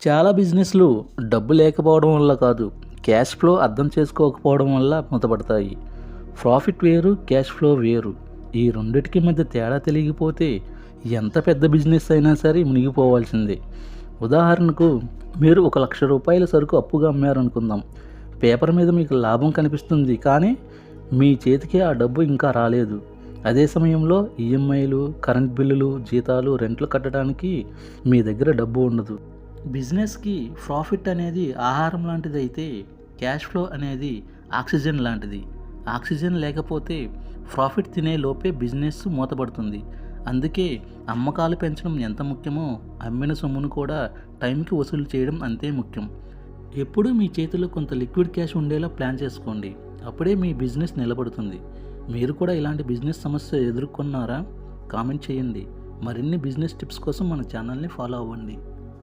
చాలా బిజినెస్లు డబ్బు లేకపోవడం వల్ల కాదు, క్యాష్ ఫ్లో అర్థం చేసుకోకపోవడం వల్ల మూతపడతాయి. ప్రాఫిట్ వేరు, క్యాష్ ఫ్లో వేరు. ఈ రెండిటికి మధ్య తేడా తెలియకపోతే ఎంత పెద్ద బిజినెస్ అయినా సరే మునిగిపోవాల్సిందే. ఉదాహరణకు, మీరు ₹1,00,000 సరుకు అప్పుగా అమ్మారనుకుందాం. పేపర్ మీద మీకు లాభం కనిపిస్తుంది, కానీ మీ చేతికి ఆ డబ్బు ఇంకా రాలేదు. అదే సమయంలో ఈఎంఐలు, కరెంట్ బిల్లులు, జీతాలు, రెంట్లు కట్టడానికి మీ దగ్గర డబ్బు ఉండదు. బిజినెస్కి ప్రాఫిట్ అనేది ఆహారం లాంటిది అయితే, క్యాష్ ఫ్లో అనేది ఆక్సిజన్ లాంటిది. ఆక్సిజన్ లేకపోతే ప్రాఫిట్ తినే లోపే బిజినెస్ మూతపడుతుంది. అందుకే అమ్మకాలు పెంచడం ఎంత ముఖ్యమో, అమ్మిన సొమ్మును కూడా టైంకి వసూలు చేయడం అంతే ముఖ్యం. ఎప్పుడూ మీ చేతిలో కొంత లిక్విడ్ క్యాష్ ఉండేలా ప్లాన్ చేసుకోండి. అప్పుడే మీ బిజినెస్ నిలబడుతుంది. మీరు కూడా ఇలాంటి బిజినెస్ సమస్య ఎదుర్కొన్నారా? కామెంట్ చేయండి. మరిన్ని బిజినెస్ టిప్స్ కోసం మన ఛానల్ని ఫాలో అవ్వండి.